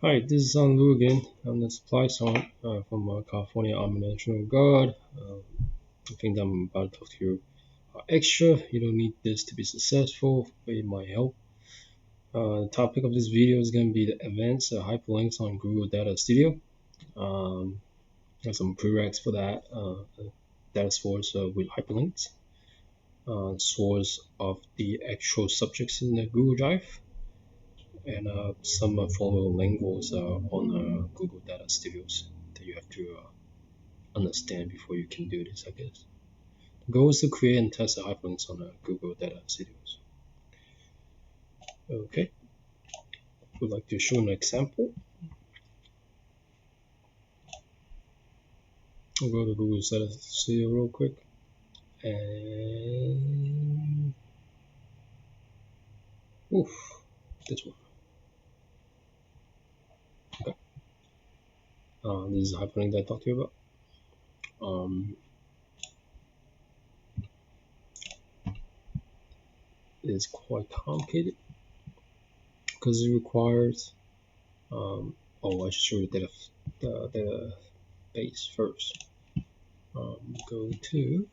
Hi, this is San Lu again. I'm the supply sergeant from California Army National Guard. The thing that I'm about to talk to you are extra. You don't need this to be successful, but it might help. The topic of this video is going to be the advanced hyperlinks on Google Data Studio. There's some prereqs for that. Data source with hyperlinks. Source of the actual subjects in the Google Drive. And some formal linguals on Google Data Studios that you have to understand before you can do this, I guess. The goal is to create and test the hyperlinks on Google Data Studios. Okay, would like to show an example. I'll go to Google Data Studio real quick, and this one. Okay, this is the hyperlink that I talked to you about. It's quite complicated because it requires I should show you the database first. Go to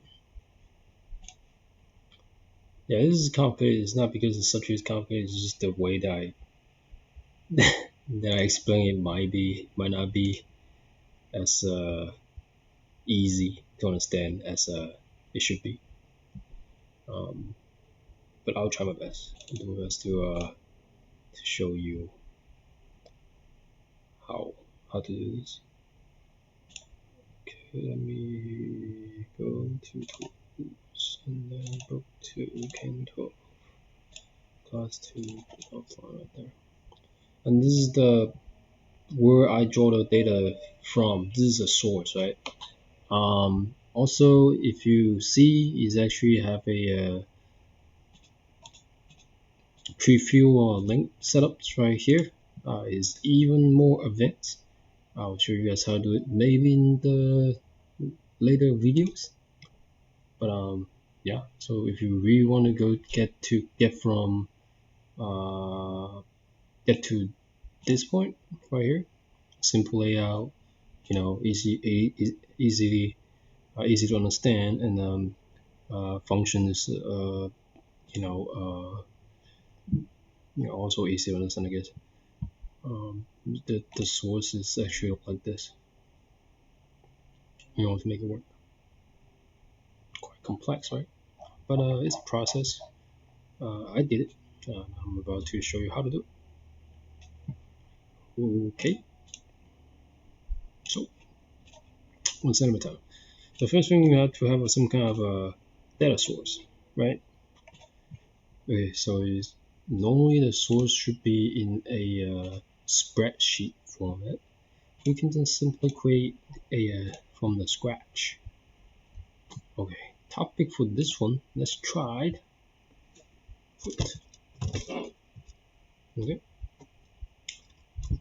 this is complicated. It's not because the subject is complicated, it's just the way that I that I explain it might not be as easy to understand as it should be. But I'll try my best. I'll do my best to show you how to do this. Okay, let me go to tools and then go to Can12 class 2 offline right there. And this is the where I draw the data from. This is a source, right? Also, if you see, is actually have a preview or link setups right here. Is even more advanced. I'll show you guys how to do it maybe in the later videos. But yeah. So if you really want to go get to this point right here, simple layout, easy to understand, and functions, also easy to understand, I guess. The source is actually like this. To make it work. Quite complex, right? But it's a process. I did it. I'm about to show you how to do it. Okay. So, one step at a time. The first thing you have to have some kind of a data source, right? Okay, so normally the source should be in a spreadsheet format. You can just simply create a from the scratch. Okay, topic for this one, let's try it. Okay,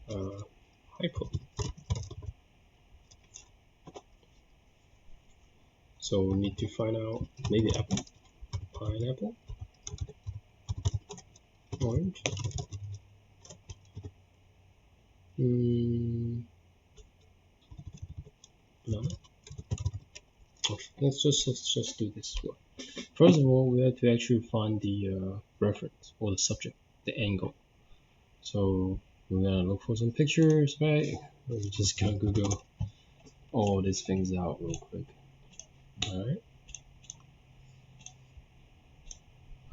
Hyperlink. So we need to find out maybe apple, pineapple, orange. Banana. Okay, let's just do this one. First of all, we have to actually find the reference or the subject, the angle. So we're gonna look for some pictures, right? We're just gonna Google all these things out real quick. All right,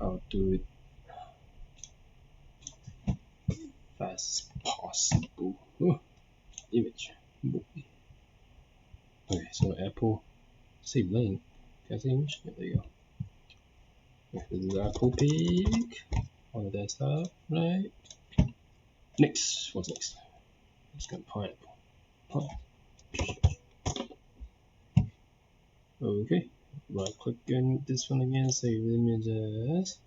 I'll do it fast as possible. Image. Okay, so Apple. Save link. Can I say image? Yeah, there you go. Okay, this is Apple pic on the desktop, right? Next, what's next? Let's go pineapple. Okay, right click on this one again, save image as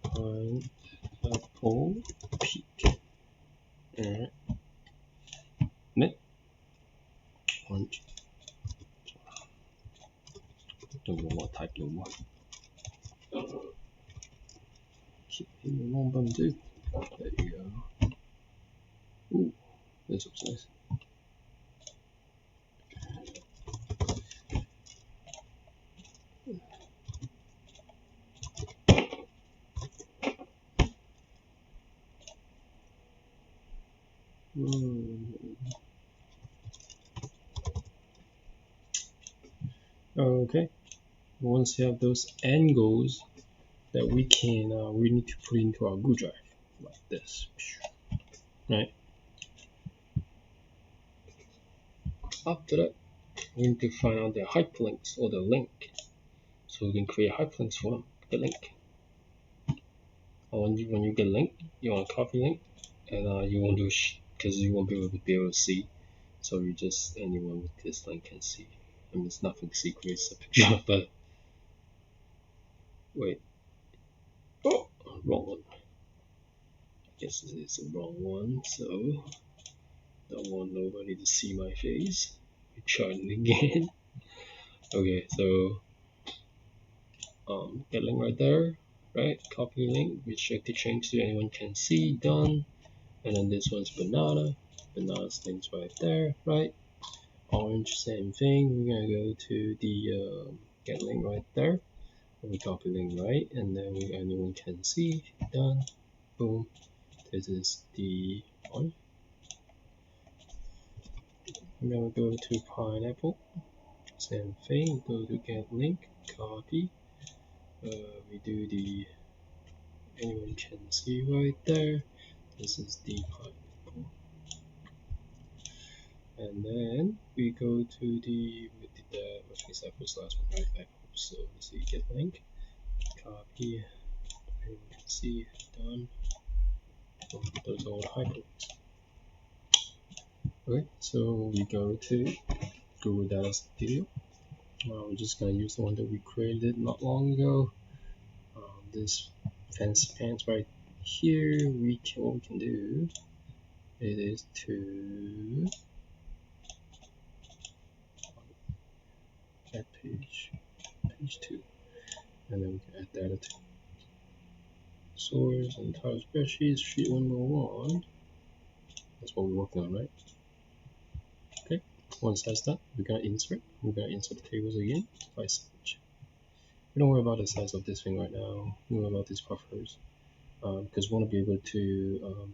pineapple pic. Alright. Next. Orange. Don't know what type you want. Keep hitting the wrong button too. There you go. Ooh, This looks nice. Okay, once you have those angles that we need to put into our Google Drive like this, right? After that, we need to find out the hyperlinks or the link, so we can create hyperlinks for them. The link. When you get a link, you want to copy link, and you want to because you won't be able to see, so you just anyone with this link can see. I mean, it's nothing secret. It's a picture, but wait. Oh, wrong one. I guess this is the wrong one, so don't want nobody to see my face. We try it again. Okay, so get link right there, right? Copy link, which I could change to anyone can see, done. And then this one's banana. Banana's link's right there, right? Orange, same thing. We're gonna go to the get link right there. We copy link right, and then anyone can see, done. Boom. This is the one. I'm gonna go to pineapple. Same thing. Go to get link, copy. We do the anyone can see right there. This is the pineapple. And then we go to the which is that first last one, right? Apple. So let's see, get link, copy. Anyone can see, done. Those are all hyperlinks. Okay, so we go to Google Data Studio. We're just gonna use the one that we created not long ago. This fancy pants right here. What we can do it is to add page 2, and then we can add data to source and entire spreadsheet, sheet 101. That's what we're working on, right? Okay, once that's done, we're gonna insert the tables again by search. We don't worry about the size of this thing right now. We worry about these buffers because we want to be able to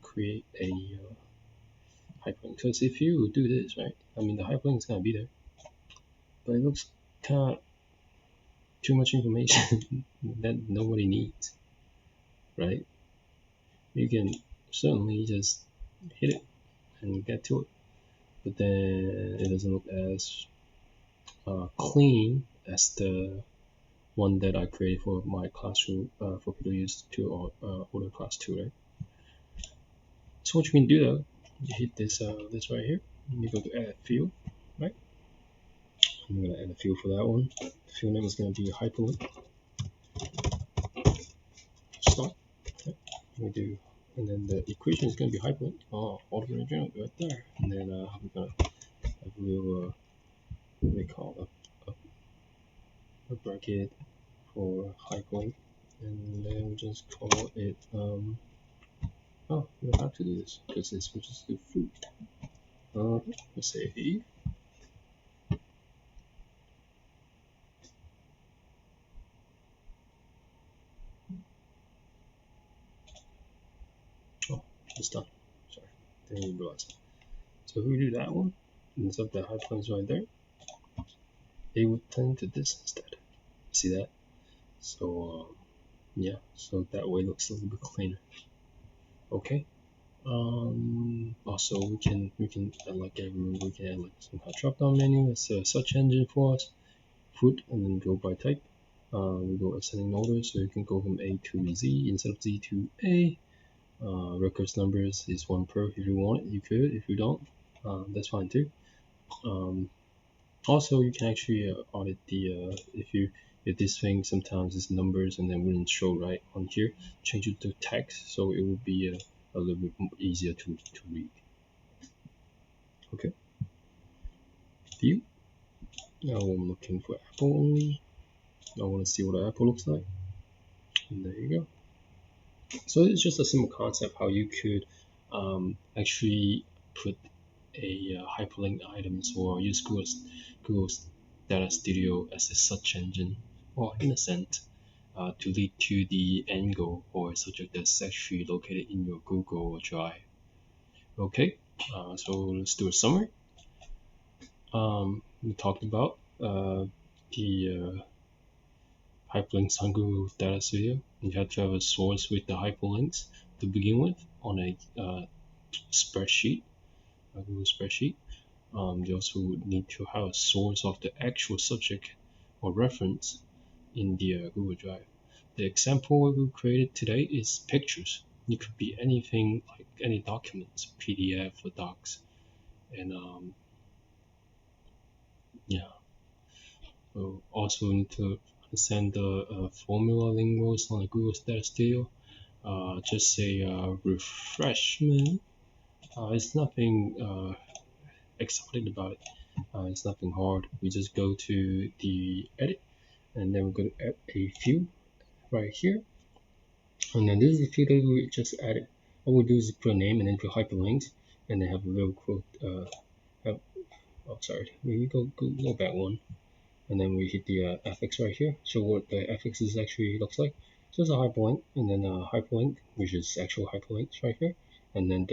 create a hyperlink. Because if you do this, right, I mean the hyperlink is gonna be there, but it looks kind of too much information that nobody needs, right? You can certainly just hit it and get to it, but then it doesn't look as clean as the one that I created for my classroom for people to use to order class 2, right? So what you can do though, you hit this right here, and you go to add field, right? I'm gonna add a field for that one. The field name is gonna be hyperlink. Start. Okay. We do, and then the equation is gonna be hyperlink. Oh, all the original right there. And then we're gonna have a little what do we call a bracket for hyperlink, and then we just call it oh, we don't have to do this because this will just do food. Let's say E. Oh, it's done. Sorry, didn't realize. So if we do that one, instead of the hyperlinks right there, it would turn to this instead. See that? So yeah, so that way it looks a little bit cleaner. Okay. Also we can add like we can add like some kind of drop down menu. It's a search engine for us. Food, and then go by type. We go ascending order, so you can go from A to Z instead of Z to A. Records numbers is 1 per. If you want it, you could. If you don't, that's fine too. Also, you can actually audit the if this thing sometimes is numbers and then wouldn't show right on here, change it to text, so it will be a little bit easier to read. Okay. View. Now I'm looking for Apple only. I want to see what an apple looks like. And there you go. So it's just a simple concept how you could actually put a hyperlink items or use Google's Data Studio as a search engine, or in a sense, to lead to the end goal or a subject that's actually located in your Google Drive. Okay, so let's do a summary. We talked about the hyperlinks on Google Data Studio. You have to have a source with the hyperlinks to begin with on a spreadsheet, a Google spreadsheet. You also need to have a source of the actual subject or reference in the Google Drive. The example we created today is pictures. It could be anything like any documents, PDF or docs, and yeah. So also need to understand the formula linguals on the Google Data Studio. Just say refreshment. It's nothing exciting about it. It's nothing hard. We just go to the edit, and then we're going to add a field right here. And then this is the field that we just added. All we do is put a name and then put hyperlinks, and then have a little quote. Oh, sorry. We go back one, and then we hit the affix right here. So what the affix is actually looks like. So it's a hyperlink, and then a hyperlink, which is actual hyperlinks right here, and then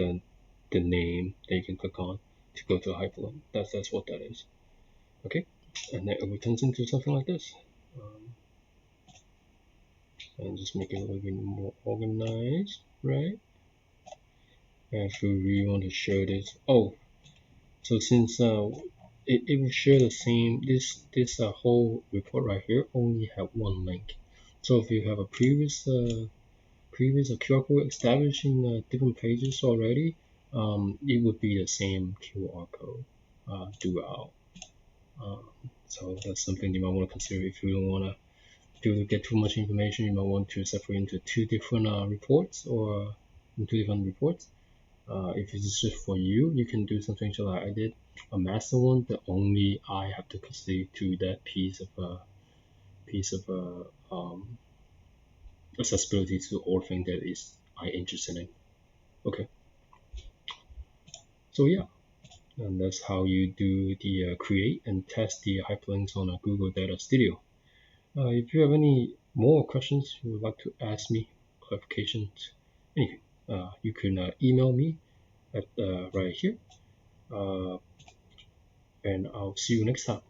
the name that you can click on to go to a hyperlink. That's what that is. Okay, and then it returns into something like this. And just make it a little bit more organized, right? And if we really want to show this, oh, so since it will share the same, this whole report right here only have one link. So if you have a previous QR code established in different pages already, it would be the same QR code throughout. So that's something you might want to consider if you don't want to get too much information. You might want to separate into two different reports or two different reports. If it's just for you, you can do something like I did, a master one that only I have to proceed to that piece of accessibility to all things that is I interested in. Okay, so yeah, and that's how you do the create and test the hyperlinks on a Google Data Studio. If you have any more questions you would like to ask me, clarifications, anything, you can email me at right here, and I'll see you next time.